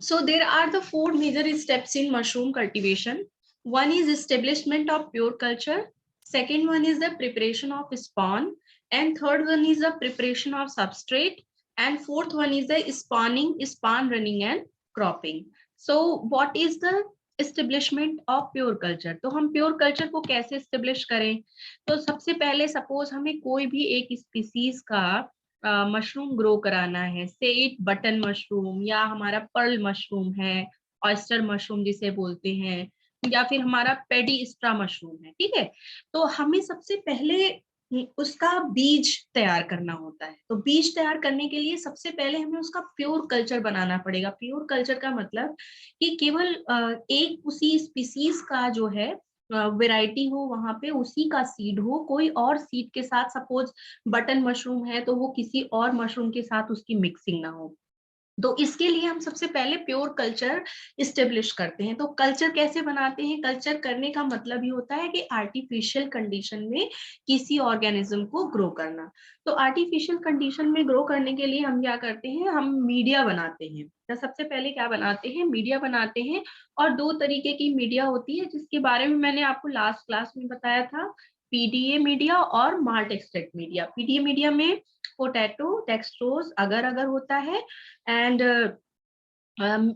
So there are the four major steps in mushroom cultivation. One is establishment of pure culture. Second one is the preparation of spawn. And third one is the preparation of substrate. And fourth one is the spawning, spawn running and cropping. So what is the establishment of pure culture? तो हम pure culture को कैसे establish करें? तो सबसे पहले suppose हमें कोई भी एक species का मशरूम ग्रो कराना है, से इट बटन मशरूम या हमारा पर्ल मशरूम है, ऑयस्टर मशरूम जिसे बोलते हैं, या फिर हमारा पेडीस्ट्रा मशरूम है, ठीक है। तो हमें सबसे पहले उसका बीज तैयार करना होता है। तो बीज तैयार करने के लिए सबसे पहले हमें उसका प्योर कल्चर बनाना पड़ेगा। प्योर कल्चर का मतलब कि केवल एक उसी स्पीसीज का जो है वैरायटी हो, वहां पे उसी का सीड हो, कोई और सीड के साथ, सपोज बटन मशरूम है तो वो किसी और मशरूम के साथ उसकी मिक्सिंग ना हो। तो इसके लिए हम सबसे पहले प्योर कल्चर इस्टेब्लिश करते हैं। तो कल्चर कैसे बनाते हैं? कल्चर करने का मतलब ये होता है कि आर्टिफिशियल कंडीशन में किसी ऑर्गेनिज्म को ग्रो करना। तो आर्टिफिशियल कंडीशन में ग्रो करने के लिए हम क्या करते हैं? हम मीडिया बनाते हैं। तो सबसे पहले क्या बनाते हैं? मीडिया बनाते हैं। और दो तरीके की मीडिया होती है जिसके बारे में मैंने आपको लास्ट क्लास में बताया था, पीडीए मीडिया और malt extract media. PDA media में पोटैटो, डेक्सट्रोज, अगर अगर होता है, एंड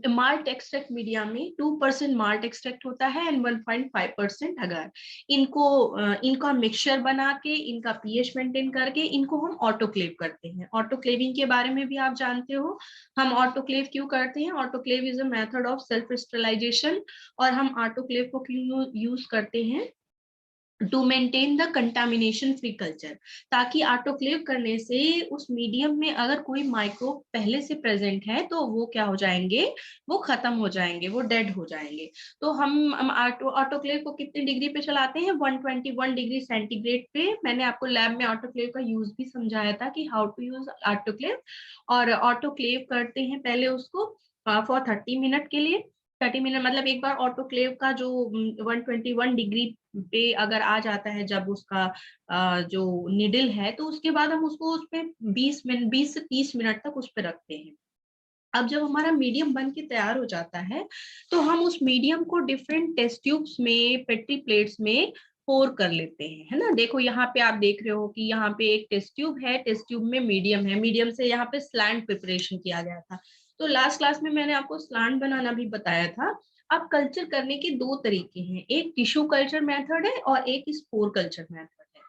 माल्ट एक्सट्रैक्ट मीडिया में 2% माल्ट एक्सट्रैक्ट होता है एंड 1.5% अगर। इनका मिक्सचर बना के, इनका पीएच मेंटेन करके, इनको हम ऑटोक्लेव करते हैं। ऑटोक्लेविंग के बारे में भी आप जानते हो। हम ऑटोक्लेव क्यों करते हैं? Autoclave is a method of self sterilisation. और हम ऑटोक्लेव को क्यों यूज करते हैं? To maintain the contamination free culture. ताकि ऑटोक्लेव करने से उस मीडियम में अगर कोई माइक्रोब पहले से प्रेजेंट है तो वो क्या हो जाएंगे? वो खत्म हो जाएंगे, वो डेड हो जाएंगे। तो हम ऑटोक्लेव को कितने डिग्री पे चलाते हैं? 121 डिग्री सेंटीग्रेड पे। मैंने आपको लैब में ऑटोक्लेव का यूज भी समझाया था कि हाउ टू यूज ऑटोक्लेव। और ऑटोक्लेव करते हैं पहले उसको फॉर 30 मिनट के लिए। 30 मिनट मतलब एक बार ऑटोक्लेव का जो 121 डिग्री पे अगर आ जाता है जब उसका जो निडल है, तो उसके बाद हम उसको उस पे 20 से 30 मिनट तक उस पे रखते हैं। अब जब हमारा मीडियम बन के तैयार हो जाता है तो हम उस मीडियम को डिफरेंट टेस्ट ट्यूब्स में, पेट्री प्लेट्स में पोर कर लेते हैं, है ना। देखो यहाँ पे आप देख रहे हो कि यहाँ पे एक टेस्ट ट्यूब है, टेस्ट ट्यूब में मीडियम है, मीडियम से यहाँ पे स्लैंट प्रिपरेशन किया गया था। तो लास्ट क्लास में मैंने आपको स्लैंट बनाना भी बताया था। अब कल्चर करने के दो तरीके हैं, एक टिश्यू कल्चर मेथड है और एक स्पोर कल्चर मेथड है।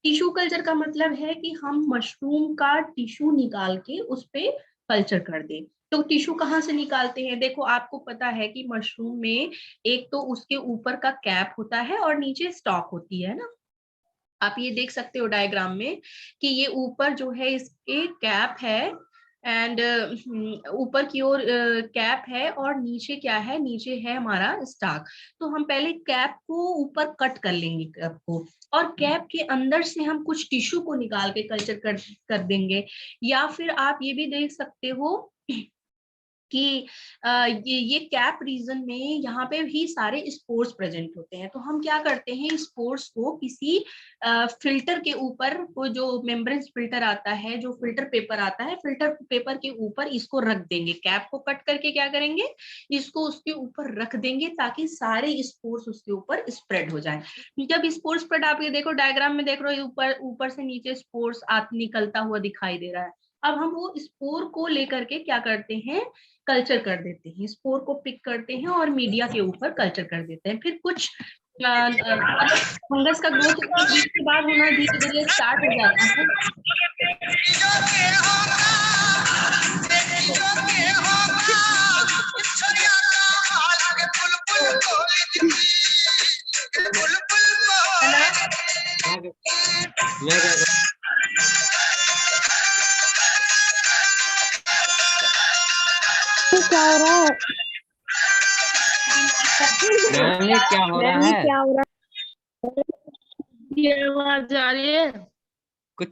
टिश्यू कल्चर का मतलब है कि हम मशरूम का टिश्यू निकाल के उस पे कल्चर कर दें। तो टिश्यू कहाँ से निकालते हैं? देखो आपको पता है कि मशरूम में एक तो उसके ऊपर का कैप होता है और नीचे स्टॉक होती है ना। आप ये देख सकते हो डायग्राम में कि ये ऊपर जो है इसके कैप है, एंड ऊपर की ओर कैप है और नीचे क्या है? नीचे है हमारा स्टाक। तो हम पहले कैप को ऊपर कट कर लेंगे, कैप को, और कैप के अंदर से हम कुछ टिश्यू को निकाल के कल्चर कर देंगे। या फिर आप ये भी देख सकते हो कि ये कैप रीजन में यहाँ पे भी सारे स्पोर्स प्रेजेंट होते हैं। तो हम क्या करते हैं? स्पोर्स को किसी फिल्टर के ऊपर, वो जो मेम्ब्रेन फिल्टर आता है, जो फिल्टर पेपर आता है, फिल्टर पेपर के ऊपर इसको रख देंगे। कैप को कट करके क्या करेंगे? इसको उसके ऊपर रख देंगे ताकि सारे स्पोर्स उसके ऊपर स्प्रेड हो जाए। जब स्पोर्स स्प्रेड, आप ये देखो डायग्राम में देख रहे हो, ऊपर ऊपर से नीचे स्पोर्स निकलता हुआ दिखाई दे रहा है। अब हम वो स्पोर को लेकर के क्या करते हैं? कल्चर कर देते हैं। स्पोर को पिक करते हैं और मीडिया के ऊपर कल्चर कर देते हैं। फिर कुछ फंगस का ग्रोथ 21 वीक के बाद होना धीरे धीरे स्टार्ट हो जाता है। क्या हो रहा है? क्या हो रहा है? क्या हो रहा है? ये आवाज आ रही है? कुछ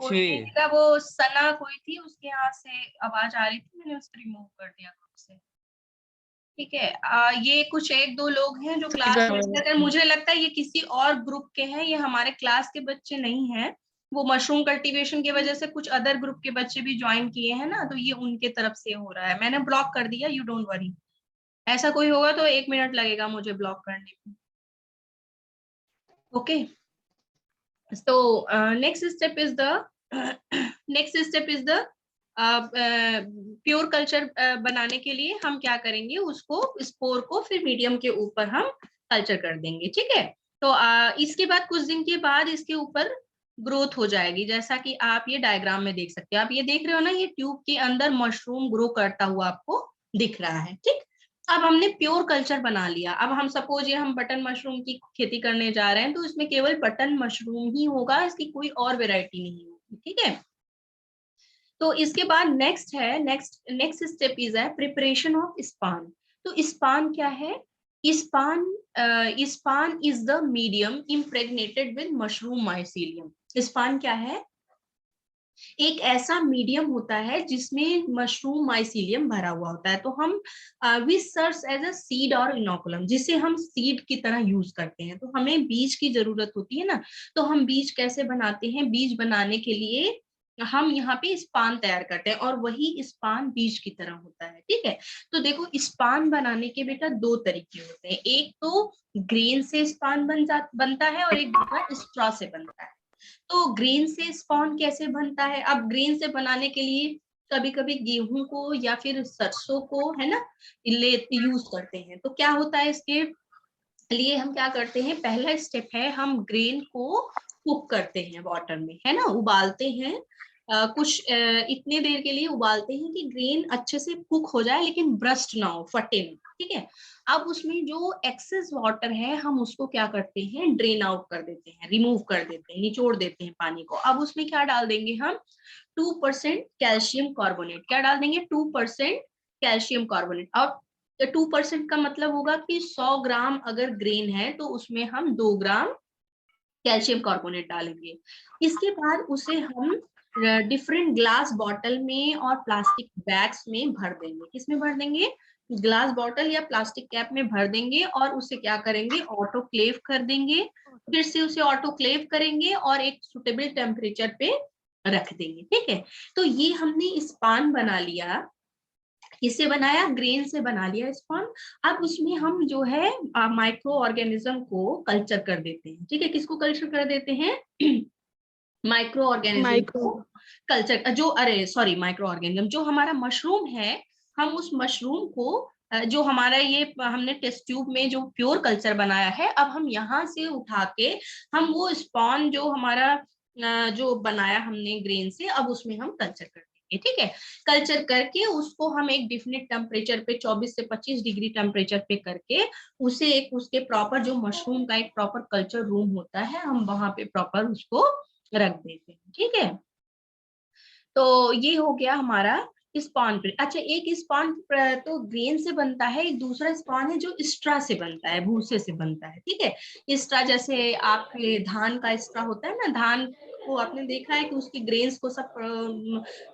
का वो सना कोई थी, उसके यहाँ से आवाज आ रही थी, मैंने उसको रिमूव कर दिया ग्रुप से। ठीक है। ये कुछ एक दो लोग हैं जो क्लास में, मुझे लगता है ये किसी और ग्रुप के हैं, ये हमारे क्लास के बच्चे नहीं हैं। वो मशरूम कल्टीवेशन की वजह से कुछ अदर ग्रुप के बच्चे भी ज्वाइन किए हैं ना, तो ये उनके तरफ से हो रहा है। मैंने ब्लॉक कर दिया, यू डोंट वरी। ऐसा कोई होगा तो 1 मिनट लगेगा मुझे ब्लॉक करने में। ओके, तो next step is the next step is the pure culture बनाने के लिए हम क्या करेंगे, उसको स्पोर को फिर मीडियम के ऊपर हम कल्चर कर देंगे। ठीक है, तो इसके बाद कुछ दिन के बाद इसके ऊपर ग्रोथ हो जाएगी, जैसा कि आप ये डायग्राम में देख सकते हैं। आप ये देख रहे हो ना, ये ट्यूब के अंदर मशरूम ग्रो करता हुआ आपको दिख रहा है। ठीक, अब हमने प्योर कल्चर बना लिया। अब हम सपोज ये हम बटन मशरूम की खेती करने जा रहे हैं, तो इसमें केवल बटन मशरूम ही होगा, इसकी कोई और वेराइटी नहीं होगी। ठीक है, तो इसके बाद नेक्स्ट स्टेप इज है प्रिपरेशन ऑफ स्पान। तो स्पान क्या है? Span span is the medium impregnated with mushroom mycelium. Span क्या है? एक ऐसा मीडियम होता है जिसमें मशरूम माइसीलियम भरा हुआ होता है। तो हम we serves as a seed और इनोकुलम, जिसे हम सीड की तरह यूज करते हैं। तो हमें बीज की जरूरत होती है ना, तो हम बीज कैसे बनाते हैं? बीज बनाने के लिए हम यहाँ पे स्पान तैयार करते हैं, और वही स्पान बीज की तरह होता है। ठीक है, तो देखो स्पान बनाने के बेटा दो तरीके होते हैं। एक तो ग्रेन से स्पान बनता है, और एक दूसरा स्ट्रॉ से बनता है। तो ग्रेन से स्पॉन कैसे बनता है? अब ग्रेन से बनाने के लिए कभी कभी गेहूं को या फिर सरसों को, है ना, ले यूज करते हैं। तो क्या होता है इसके लिए, हम क्या करते हैं, पहला स्टेप है हम ग्रेन को कुक करते हैं वाटर में, है ना, उबालते हैं। कुछ इतने देर के लिए उबालते हैं कि ग्रेन अच्छे से कुक हो जाए, लेकिन ब्रस्ट ना हो, फटे ना। ठीक है, अब उसमें जो एक्सेस वाटर है हम उसको क्या करते हैं, ड्रेन आउट कर देते हैं, रिमूव कर देते हैं, निचोड़ देते हैं पानी को। अब उसमें क्या डाल देंगे हम? 2% कैल्शियम कार्बोनेट। क्या डाल देंगे? 2% कैल्शियम कार्बोनेट। और 2% का मतलब होगा कि 100 ग्राम अगर ग्रेन है तो उसमें हम 2 ग्राम कैल्शियम कार्बोनेट डालेंगे। इसके बाद उसे हम डिफरेंट ग्लास बॉटल में और प्लास्टिक बैग्स में भर देंगे। किसमें भर देंगे? ग्लास बॉटल या प्लास्टिक कैप में भर देंगे, और उसे क्या करेंगे, ऑटोक्लेव कर देंगे। फिर से उसे ऑटोक्लेव करेंगे और एक सुटेबल टेम्परेचर पे रख देंगे। ठीक है, तो ये हमने स्पान बना लिया। किससे बनाया? ग्रेन से बना लिया स्पॉन। अब उसमें हम जो है माइक्रो ऑर्गेनिज्म को कल्चर कर देते हैं। ठीक है, किसको कल्चर कर देते हैं? माइक्रो ऑर्गेनिज्म को कल्चर, जो अरे सॉरी माइक्रो ऑर्गेनिज्म, जो हमारा मशरूम है, हम उस मशरूम को जो हमारा ये हमने टेस्ट ट्यूब में जो प्योर कल्चर बनाया है, अब हम यहाँ से उठा के हम वो स्पॉन जो हमारा जो बनाया हमने ग्रेन से, अब उसमें हम कल्चर कर देंगे। ठीक है, कल्चर करके उसको हम एक डिफिनिट टेम्परेचर पे 24 से 25 डिग्री टेम्परेचर पे करके उसे एक उसके प्रॉपर जो मशरूम का एक प्रॉपर कल्चर रूम होता है, हम वहां पे प्रॉपर उसको रख देते हैं। ठीक है, तो ये हो गया हमारा स्पॉन। अच्छा, एक स्पॉन तो ग्रेन से बनता है, एक दूसरा स्पॉन है जो स्ट्रा से बनता है, भूसे से बनता है। ठीक है, स्ट्रा जैसे आपके धान का स्ट्रा होता है ना, धान को आपने देखा है कि उसकी ग्रेन्स को सब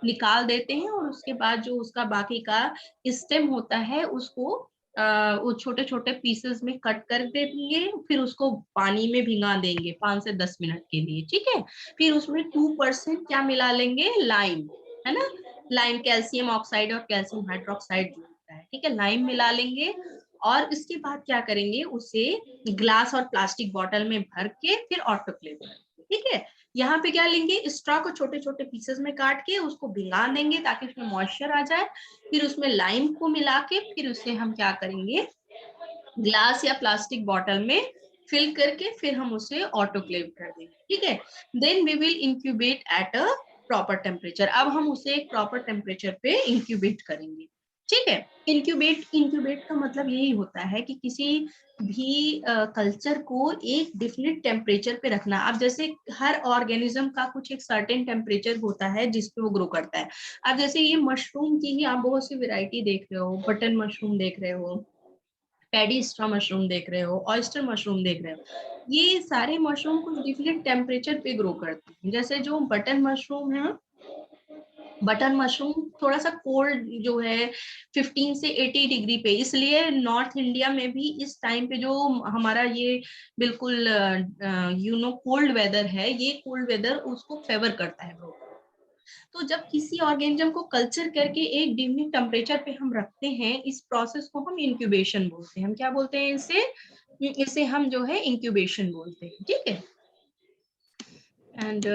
निकाल देते हैं, और उसके बाद जो उसका बाकी का स्टेम होता है उसको वो छोटे छोटे पीसेस में कट कर देंगे, फिर उसको पानी में भिगा देंगे 5 से 10 मिनट के लिए। ठीक है, फिर उसमें 2% क्या मिला लेंगे? लाइम, है ना, लाइम, कैल्शियम ऑक्साइड और कैल्शियम हाइड्रोक्साइड जो होता है। ठीक है, लाइम मिला लेंगे, और इसके बाद क्या करेंगे, उसे ग्लास और प्लास्टिक बॉटल में भर के फिर ऑटोक्लेव करेंगे। ठीक है, यहाँ पे क्या लेंगे, स्ट्रॉ को छोटे छोटे पीसेस में काट के उसको भिगा देंगे ताकि उसमें मॉइस्चर आ जाए। फिर उसमें लाइम को मिला के फिर उसे हम क्या करेंगे, ग्लास या प्लास्टिक बॉटल में फिल करके फिर हम उसे ऑटोक्लेव कर देंगे। ठीक है, then we will incubate at a proper temperature. अब हम उसे एक प्रॉपर टेम्परेचर पे इंक्यूबेट करेंगे। ठीक है, इंक्यूबेट का मतलब यही होता है कि किसी भी कल्चर को एक डिफिनिट टेम्परेचर पे रखना। अब जैसे हर ऑर्गेनिज्म का कुछ एक सर्टेन टेम्परेचर होता है जिसपे वो ग्रो करता है। अब जैसे ये मशरूम की ही आप बहुत सी वेराइटी देख रहे हो, बटन मशरूम देख रहे हो, पैडी स्ट्रा मशरूम देख रहे हो, ऑयस्टर मशरूम देख रहे हो, ये सारे मशरूम कुछ डिफरेंट टेम्परेचर पे ग्रो करते हैं। जैसे जो बटन मशरूम है, बटन मशरूम थोड़ा सा कोल्ड जो है 15 से 80 डिग्री पे, इसलिए नॉर्थ इंडिया में भी इस टाइम पे जो हमारा ये बिल्कुल कोल्ड वेदर है, ये कोल्ड वेदर उसको फेवर करता है ग्रो। तो जब किसी ऑर्गेनिज्म को कल्चर करके एक डिफिनिट टेम्परेचर पे हम रखते हैं, इस प्रोसेस को हम इंक्यूबेशन बोलते हैं। हम क्या बोलते हैं इसे हम जो है इंक्यूबेशन बोलते हैं, ठीक है। And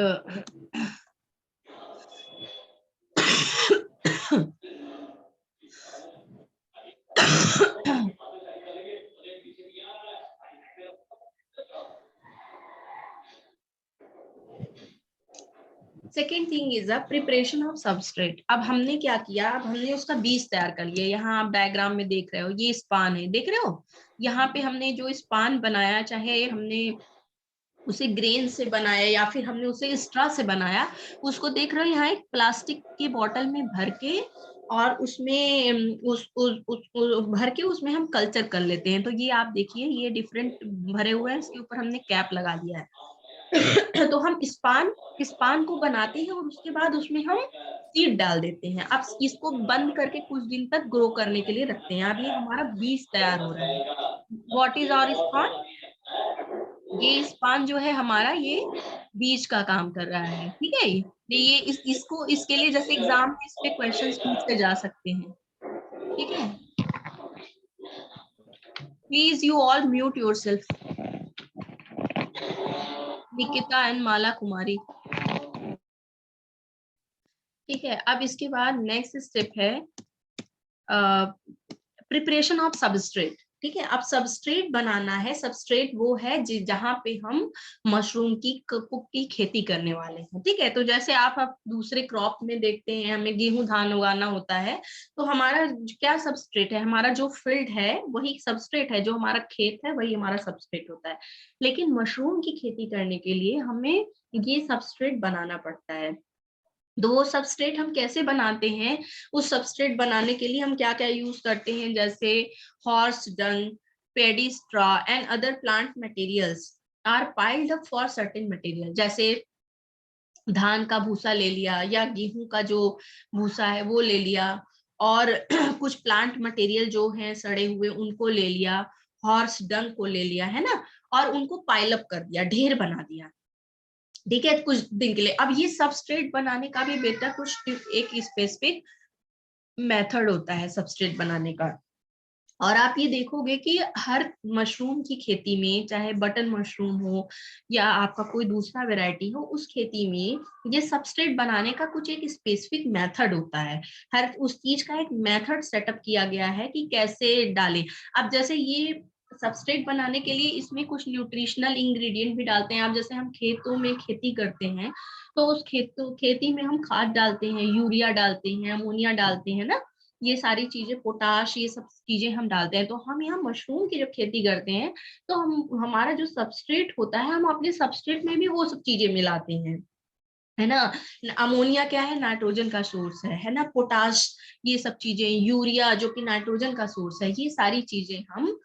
second thing is the preparation of substrate. अब हमने क्या किया, अब हमने उसका बीज तैयार कर लिया। यहाँ आप डायग्राम में देख रहे हो, ये स्पान है, देख रहे हो। यहाँ पे हमने जो स्पान बनाया, चाहे हमने उसे ग्रेन से बनाया या फिर हमने उसे स्ट्रा से बनाया, उसको देख रहे हो यहाँ एक प्लास्टिक की बोतल में भर के, और उसमें भर के उसमें हम कल्चर कर लेते हैं। तो ये आप देखिए, ये डिफरेंट भरे हुए हैं, इसके ऊपर हमने कैप लगा दिया है। तो हम स्पान को बनाते हैं और उसके बाद उसमें हम सीड डाल देते हैं। अब इसको बंद करके कुछ दिन तक ग्रो करने के लिए रखते हैं। अब ये हमारा बीज तैयार हो रहा है। What is our spawn? ये स्पान जो है हमारा, ये बीज का काम कर रहा है, ठीक है। ये इसको इसके लिए जैसे एग्जाम में इस पे क्वेश्चंस पूछे जा सकते हैं, ठीक है। Please you all mute yourself. Nikita and Mala Kumari, ठीक है। अब इसके बाद नेक्स्ट स्टेप है प्रिपरेशन ऑफ सबस्ट्रेट, ठीक है। अब सबस्ट्रेट बनाना है। सबस्ट्रेट वो है जहां पे हम मशरूम की खेती करने वाले हैं, ठीक है। तो जैसे आप दूसरे क्रॉप में देखते हैं, हमें गेहूं धान उगाना होता है, तो हमारा क्या सबस्ट्रेट है, हमारा जो फील्ड है वही सबस्ट्रेट है, जो हमारा खेत है वही हमारा सबस्ट्रेट होता है। लेकिन मशरूम की खेती करने के लिए हमें ये सबस्ट्रेट बनाना पड़ता है। तो वो सबस्ट्रेट हम कैसे बनाते हैं, उस सबस्ट्रेट बनाने के लिए हम क्या क्या यूज करते हैं, जैसे horse dung, paddy straw and other plant materials are piled up for certain material. जैसे धान का भूसा ले लिया या गेहूं का जो भूसा है वो ले लिया, और कुछ प्लांट मटेरियल जो है सड़े हुए उनको ले लिया, हॉर्स डंग को ले लिया, है ना, और उनको पाइल अप कर दिया, ढेर बना दिया, ठीक है, कुछ दिन के लिए। अब ये सबस्ट्रेट बनाने का भी बेटा कुछ एक स्पेसिफिक मेथड होता है सबस्ट्रेट बनाने का। और आप ये देखोगे कि हर मशरूम की खेती में, चाहे बटन मशरूम हो या आपका कोई दूसरा वैरायटी हो, उस खेती में ये सबस्ट्रेट बनाने का कुछ एक स्पेसिफिक मेथड होता है। हर उस चीज का एक मेथड सेटअप किया गया है कि कैसे डालें। अब जैसे ये सबस्ट्रेट बनाने के लिए इसमें कुछ न्यूट्रिशनल इंग्रेडिएंट भी डालते हैं। अब जैसे हम खेतों में खेती करते हैं, तो उस खेती में हम खाद डालते हैं, यूरिया डालते हैं, अमोनिया डालते हैं ना, ये सारी चीजें, पोटाश, ये सब चीजें हम डालते हैं। तो हम यहाँ मशरूम की जब खेती करते हैं, तो हम हमारा जो सबस्ट्रेट होता है, हम अपने सबस्ट्रेट में भी वो सब चीजें मिलाते हैं, है ना। अमोनिया क्या है, नाइट्रोजन का सोर्स है ना। पोटाश, ये सब चीजें, यूरिया जो कि नाइट्रोजन का सोर्स है, ये सारी चीजें हम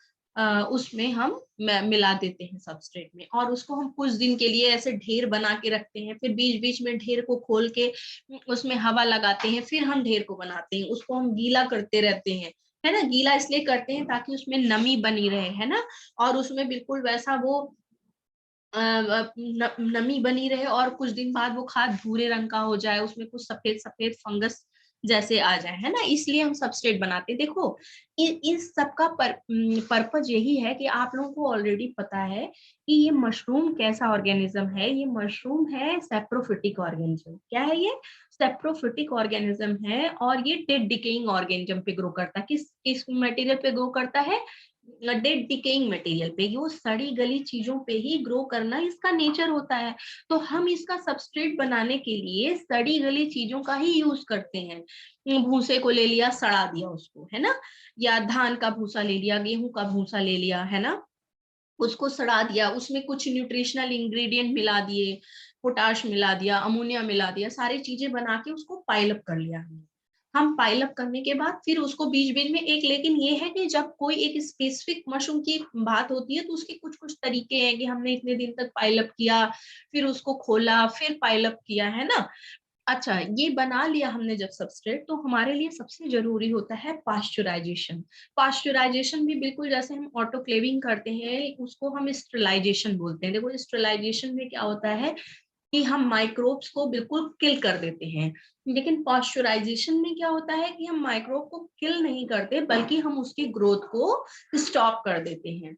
उसमें हम मिला देते हैं सबस्ट्रेट में, और उसको हम कुछ दिन के लिए ऐसे ढेर बना के रखते हैं। फिर बीच बीच में ढेर को खोल के उसमें हवा लगाते हैं, फिर हम ढेर को बनाते हैं, उसको हम गीला करते रहते हैं, है ना। गीला इसलिए करते हैं ताकि उसमें नमी बनी रहे, है ना, और उसमें बिल्कुल वैसा वो नमी बनी रहे, और कुछ दिन बाद वो खाद भूरे रंग का हो जाए, उसमें कुछ सफेद सफेद फंगस जैसे आ जाए, है ना। इसलिए हम सबस्ट्रेट बनाते हैं। देखो, इस सब का पर्पज यही है कि आप लोगों को ऑलरेडी पता है कि ये मशरूम कैसा ऑर्गेनिज्म है। ये मशरूम है सेप्रोफिटिक ऑर्गेनिज्म। क्या है ये? सेप्रोफिटिक ऑर्गेनिज्म है, और ये डेड डिकेइंग ऑर्गेनिज्म पे ग्रो करता है। किस मटेरियल पे ग्रो करता है? डेड डिकेइंग मटेरियल पे। वो सड़ी गली चीजों पे ही ग्रो करना इसका नेचर होता है। तो हम इसका सबस्ट्रेट बनाने के लिए सड़ी गली चीजों का ही यूज करते हैं। भूसे को ले लिया, सड़ा दिया उसको, है ना, या धान का भूसा ले लिया, गेहूं का भूसा ले लिया, है ना, उसको सड़ा दिया, उसमें कुछ न्यूट्रिशनल इंग्रेडिएंट मिला दिए, पोटाश मिला दिया, अमोनिया मिला दिया, सारी चीजें बना के उसको पाइल अप कर लिया हमने। हम पाइल अप करने के बाद फिर उसको बीच बीच में एक, लेकिन ये है कि जब कोई एक स्पेसिफिक मशरूम की बात होती है, तो उसके कुछ कुछ तरीके हैं कि हमने इतने दिन तक पाइल अप किया, फिर उसको खोला, फिर पाइल अप किया, है ना। अच्छा, ये बना लिया हमने जब सबस्ट्रेट, तो हमारे लिए सबसे जरूरी होता है पाश्चराइजेशन। पाश्चराइजेशन भी बिल्कुल जैसे हम ऑटोक्लेविंग करते हैं, उसको हम स्टरलाइजेशन बोलते हैं। देखो, स्टरलाइजेशन में क्या होता है, कि हम माइक्रोब्स को बिल्कुल किल कर देते हैं। लेकिन पॉस्चराइजेशन में क्या होता है कि हम माइक्रोब को किल नहीं करते, बल्कि हम उसकी ग्रोथ को स्टॉप कर देते हैं।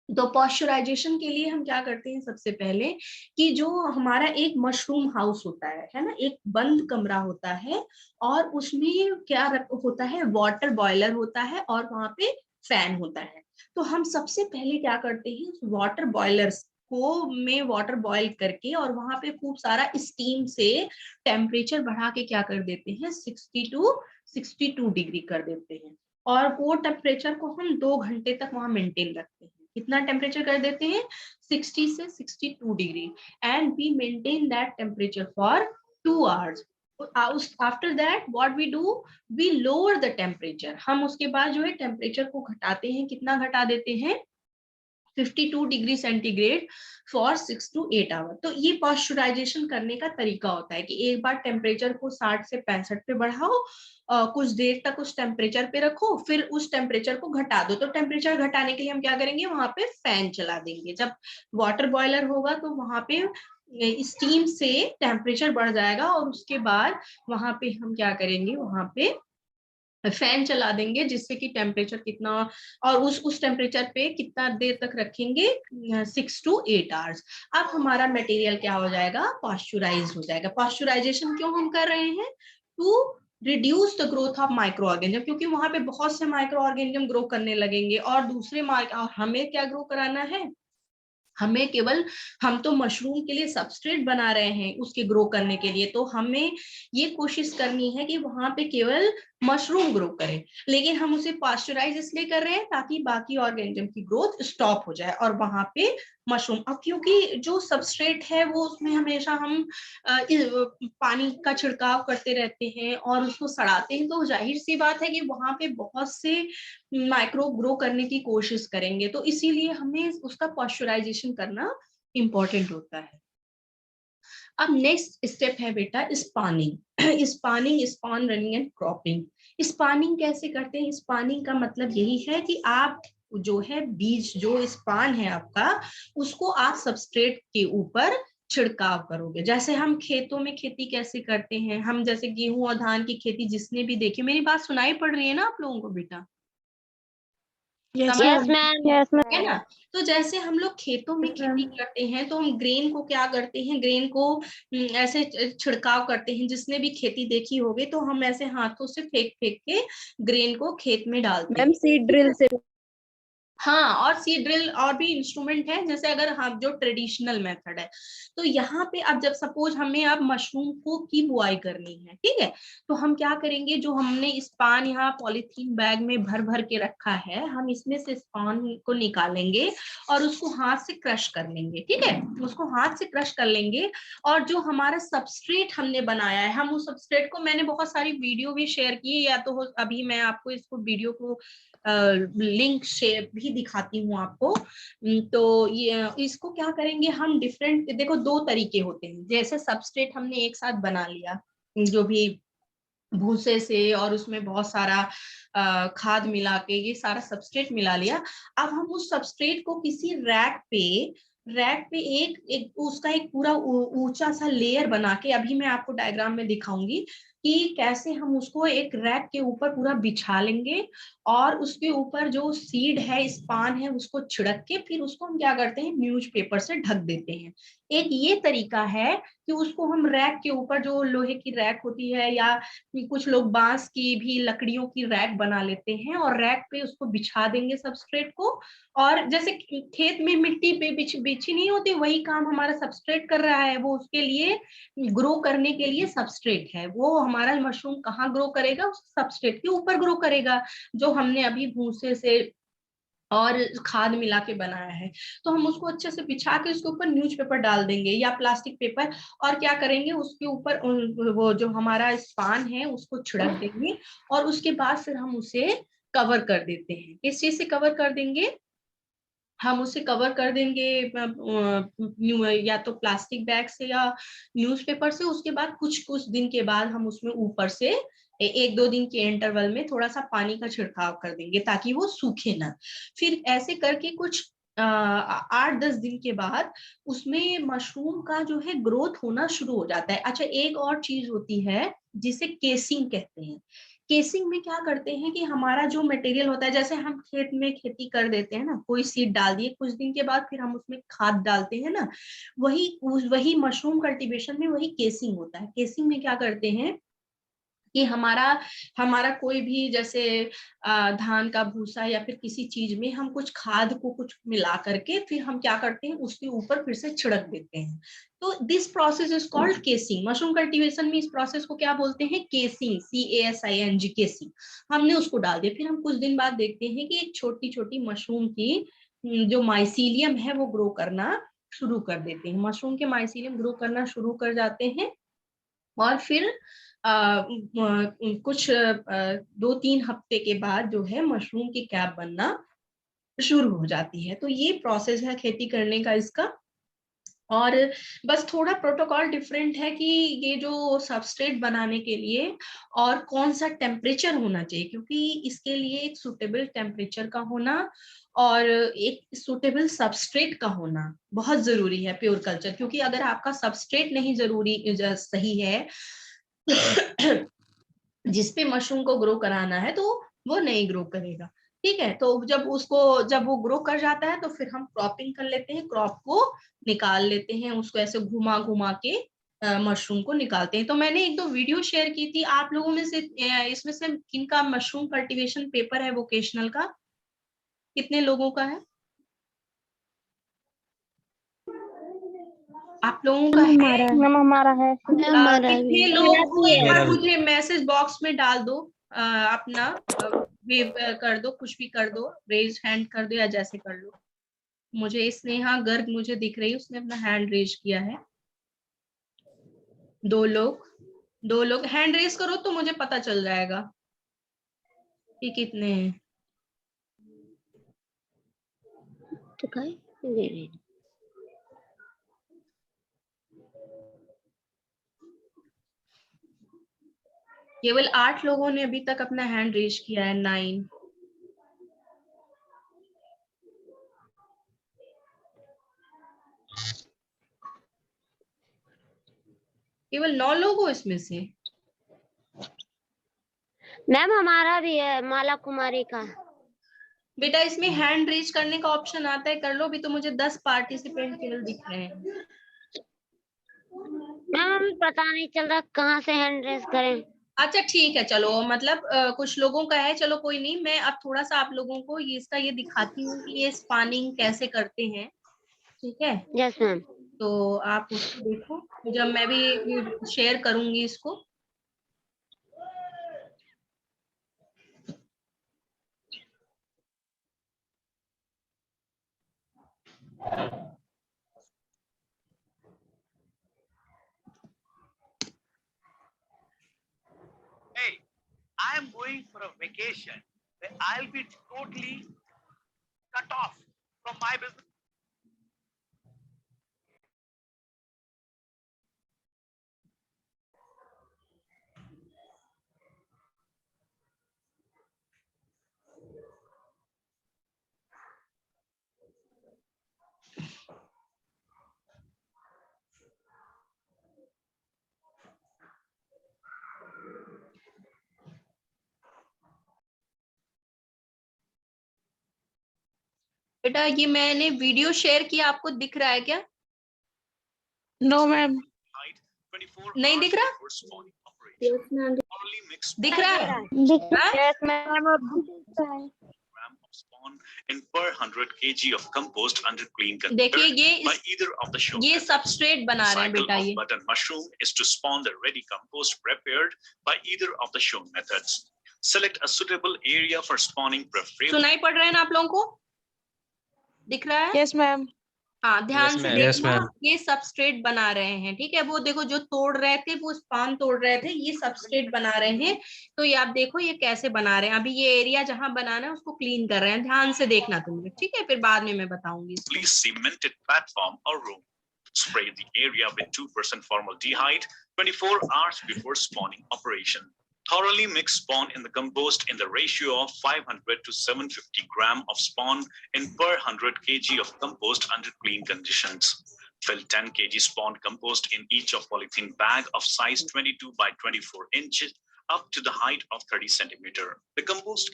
तो पॉस्चराइजेशन के लिए हम क्या करते हैं, सबसे पहले कि जो हमारा एक मशरूम हाउस होता है ना, एक बंद कमरा होता है, और उसमें क्या होता है, वाटर बॉयलर होता है और वहां पे फैन होता है। तो हम सबसे पहले क्या करते हैं, वाटर बॉयलर्स को में वाटर बॉयल करके और वहां पे खूब सारा स्टीम से टेम्परेचर बढ़ा के क्या कर देते हैं, 62 डिग्री कर देते हैं। और वो टेम्परेचर को हम 2 घंटे तक वहां मेंटेन रखते हैं। कितना टेम्परेचर कर देते हैं, 60 से 62 degree, and we maintain that temperature for 2 hours. After that what we do, we lower the temperature. हम उसके बाद जो है टेम्परेचर को घटाते हैं, कितना घटा देते हैं, 52 degree centigrade for 6 to 8 hour. तो ये पॉस्चराइजेशन करने का तरीका होता है कि एक बार टेम्परेचर को 60 से 65 पे बढ़ाओ, कुछ देर तक उस टेम्परेचर पे रखो, फिर उस टेम्परेचर को घटा दो। तो टेम्परेचर घटाने के लिए हम क्या करेंगे, वहां पे फैन चला देंगे। जब वाटर बॉयलर होगा तो वहां पे स्टीम से टेम्परेचर बढ़ जाएगा, और उसके बाद वहां पे हम क्या करेंगे, वहां पे फैन चला देंगे, जिससे कि टेम्परेचर कितना, और उस टेम्परेचर पे कितना देर तक रखेंगे, 6 to 8 आवर्स। अब हमारा मटेरियल क्या हो जाएगा, पॉस्चराइज हो जाएगा। पॉस्चराइजेशन क्यों हम कर रहे हैं, to reduce the growth of micro organism, क्योंकि वहां पे बहुत से माइक्रो ऑर्गेनिज्म ग्रो करने लगेंगे, और और हमें क्या ग्रो कराना है, हमें केवल, हम तो मशरूम के लिए सबस्ट्रेट बना रहे हैं उसके ग्रो करने के लिए, तो हमें ये कोशिश करनी है कि वहां पे केवल मशरूम ग्रो करे। लेकिन हम उसे पास्चराइज इसलिए कर रहे हैं ताकि बाकी ऑर्गेनिज्म की ग्रोथ स्टॉप हो जाए, और वहां पे मशरूम, अब क्योंकि जो सबस्ट्रेट है वो उसमें हमेशा हम पानी का छिड़काव करते रहते हैं और उसको सड़ाते हैं, तो जाहिर सी बात है कि वहां पे बहुत से माइक्रो ग्रो करने की कोशिश करेंगे। तो इसीलिए हमें उसका पॉस्चराइजेशन करना इंपॉर्टेंट होता है। अब नेक्स्ट स्टेप है बेटा spawning. Spawning, spawn running and cropping. Spawning कैसे करते हैं, स्पॉनिंग का मतलब यही है कि आप जो है बीज, जो स्पान है आपका, उसको आप सबस्ट्रेट के ऊपर छिड़काव करोगे। जैसे हम खेतों में खेती कैसे करते हैं, हम जैसे गेहूं और धान की खेती जिसने भी देखी, मेरी बात सुनाई पड़ रही है ना आप लोगों को बेटा, यस समझ मैम। यस है मैम। ना। तो जैसे हम लोग खेतों में खेती करते हैं, तो हम ग्रेन को क्या करते हैं, ग्रेन को ऐसे छिड़काव करते हैं। जिसने भी खेती देखी होगी तो हम ऐसे हाथों से फेंक फेंक के ग्रेन को खेत में डालते मैम हैं। सीड ड्रिल से। हाँ, और सीड ड्रिल और भी इंस्ट्रूमेंट है, जैसे अगर हम जो ट्रेडिशनल मेथड है, तो यहाँ पे अब जब सपोज हमें अब मशरूम को की बुआई करनी है, ठीक है, तो हम क्या करेंगे, जो हमने स्पान यहाँ पॉलीथीन बैग में भर भर के रखा है, हम इसमें से स्पान को निकालेंगे और उसको हाथ से क्रश कर लेंगे। ठीक है, उसको हाथ से क्रश कर लेंगे, और जो हमारा सबस्ट्रेट हमने बनाया है, हम उस सबस्ट्रेट को, मैंने बहुत सारी वीडियो भी शेयर की है, या तो अभी मैं आपको इसको वीडियो को लिंक शेयर भी दिखाती हूँ आपको। तो ये इसको क्या करेंगे हम, डिफरेंट, देखो 2 तरीके होते हैं। जैसे सबस्ट्रेट हमने एक साथ बना लिया, जो भी भूसे से, और उसमें बहुत सारा खाद मिला के ये सारा सबस्ट्रेट मिला लिया। अब हम उस सबस्ट्रेट को किसी रैक पे एक एक उसका एक पूरा ऊंचा सा लेयर बना के, अभी मैं आपको डायग्राम में दिखाऊंगी कि कैसे हम उसको एक रैक के ऊपर पूरा बिछा लेंगे, और उसके ऊपर जो सीड है, स्पान है, उसको छिड़क के फिर उसको हम क्या करते हैं, न्यूज़पेपर से ढक देते हैं। एक ये तरीका है कि उसको हम रैक के ऊपर, जो लोहे की रैक होती है, या कुछ लोग बांस की भी लकड़ियों की रैक बना लेते हैं, और रैक पे उसको बिछा देंगे सबस्ट्रेट को। और जैसे खेत में मिट्टी पे बिछी नहीं होती, वही काम हमारा सबस्ट्रेट कर रहा है। वो उसके लिए ग्रो करने के लिए सबस्ट्रेट है। वो हमारा मशरूम कहाँ ग्रो करेगा, उस सबस्ट्रेट के ऊपर ग्रो करेगा, जो हमने अभी भूसे से और खाद मिला के बनाया है। तो हम उसको अच्छे से बिछा के उसके ऊपर न्यूज़पेपर डाल देंगे या प्लास्टिक पेपर, और क्या करेंगे, उसके ऊपर वो जो हमारा स्पान है उसको छिड़क देंगे, और उसके बाद फिर हम उसे कवर कर देते हैं। किस चीज से कवर कर देंगे, हम उसे कवर कर देंगे या तो प्लास्टिक बैग से या न्यूज़पेपर से। उसके बाद कुछ कुछ दिन के बाद हम उसमें ऊपर से 1-2 दिन के इंटरवल में थोड़ा सा पानी का छिड़काव कर देंगे, ताकि वो सूखे ना। फिर ऐसे करके कुछ 8-10 दिन के बाद उसमें मशरूम का जो है ग्रोथ होना शुरू हो जाता है। अच्छा, एक और चीज होती है जिसे केसिंग कहते हैं। केसिंग में क्या करते हैं कि हमारा जो मटेरियल होता है, जैसे हम खेत में खेती कर देते हैं ना, कोई सीड डाल दिए, कुछ दिन के बाद फिर हम उसमें खाद डालते हैं ना, वही मशरूम कल्टीवेशन में वही केसिंग होता है। केसिंग में क्या करते हैं कि हमारा कोई भी, जैसे धान का भूसा या फिर किसी चीज में हम कुछ खाद को कुछ मिला करके फिर हम क्या करते हैं उसके ऊपर फिर से छिड़क देते हैं। तो this process is called casing. Mushroom cultivation में इस प्रोसेस को क्या बोलते हैं? Casing, CASING, casing. हमने उसको डाल दिया, फिर हम कुछ दिन बाद देखते हैं कि एक छोटी छोटी मशरूम की जो माइसीलियम है वो ग्रो करना शुरू कर देते हैं। मशरूम के माइसीलियम ग्रो करना शुरू कर जाते हैं और फिर कुछ 2-3 हफ्ते के बाद जो है मशरूम की कैप बनना शुरू हो जाती है। तो ये प्रोसेस है खेती करने का इसका। और बस थोड़ा प्रोटोकॉल डिफरेंट है कि ये जो सबस्ट्रेट बनाने के लिए और कौन सा टेम्परेचर होना चाहिए, क्योंकि इसके लिए एक सुटेबल टेम्परेचर का होना और एक सुटेबल सबस्ट्रेट का होना बहुत जरूरी है प्योर कल्चर। क्योंकि अगर आपका सबस्ट्रेट नहीं सही है जिसपे मशरूम को ग्रो कराना है, तो वो नहीं ग्रो करेगा। ठीक है, तो जब वो ग्रो कर जाता है तो फिर हम क्रॉपिंग कर लेते हैं, क्रॉप को निकाल लेते हैं, उसको ऐसे घुमा घुमा के मशरूम को निकालते हैं। तो मैंने 1-2 वीडियो शेयर की थी आप लोगों में से, इसमें से किनका मशरूम कल्टीवेशन पेपर है वोकेशनल का? कितने लोगों का है? आप लोगों का है? मैम हमारा है। कितने लोग वो एक मेरा बार भी। मुझे मैसेज बॉक्स में डाल दो, अपना वेव कर दो, कुछ भी कर दो, रेज हैंड कर दो या जैसे कर लो। मुझे स्नेहा गर्ग मुझे दिख रही है, उसने अपना हैंड रेज किया है। 2 लोग हैंड रेज करो तो मुझे पता चल जाएगा कि कितने हैं। केवल 8 लोगों ने अभी तक अपना हैंड रेज किया है। 9। केवल 9 लोग हो इसमें से। मैम हमारा भी है, माला कुमारी का। बेटा इसमें हैंड रेज करने का ऑप्शन आता है, कर लो। अभी तो मुझे 10 पार्टिसिपेंट केवल दिख रहे हैं। मैम हमें पता नहीं चल रहा कहाँ से हैंड रेस करें। अच्छा ठीक है, चलो, मतलब कुछ लोगों का है, चलो कोई नहीं। मैं अब थोड़ा सा आप लोगों को ये दिखाती हूँ कि ये स्पानिंग कैसे करते हैं। ठीक है, यस मैम। तो आप उसको देखो, जब मैं भी शेयर करूंगी इसको। Hey, I am going for a vacation where I'll be totally cut off from my business. बेटा ये मैंने वीडियो शेयर किया, आपको दिख रहा है क्या? No ma'am. नहीं दिख रहा? दिख रहा है? Yes ma'am. In per 100 kg of compost under clean देखिए container by either of the shown ये methods. सबस्ट्रेट बना रहे हैं Cycle बेटा of ये। button mushroom is to spawn the ready compost prepared by either of the shown methods. Select a suitable area for spawning, preferably. सुनाई पड़ रहा है ना आप लोगों को? दिख रहा है? Yes ma'am. हाँ, ध्यान Yes, से ma'am. देखना। ये सबस्ट्रेट बना रहे हैं, ठीक है। वो देखो जो तोड़ रहे थे, वो स्पान तोड़ रहे थे, ये सबस्ट्रेट बना रहे हैं। तो ये आप देखो ये कैसे बना रहे हैं। अभी ये एरिया जहां बनाना है उसको क्लीन कर रहे हैं, ध्यान से देखना तुम लोग, ठीक है। फिर बाद में मैं बताऊंगी। Please cemented platform or room. Spray the area with 2% formaldehyde 24 hours before spawning operation. Thoroughly mix spawn in the compost in the ratio of 500 to 750 gram of spawn in per 100 kg of compost under clean conditions. Fill 10 kg spawn compost in each of polythene bag of size 22 by 24 inches up to the height of 30 centimeter. The compost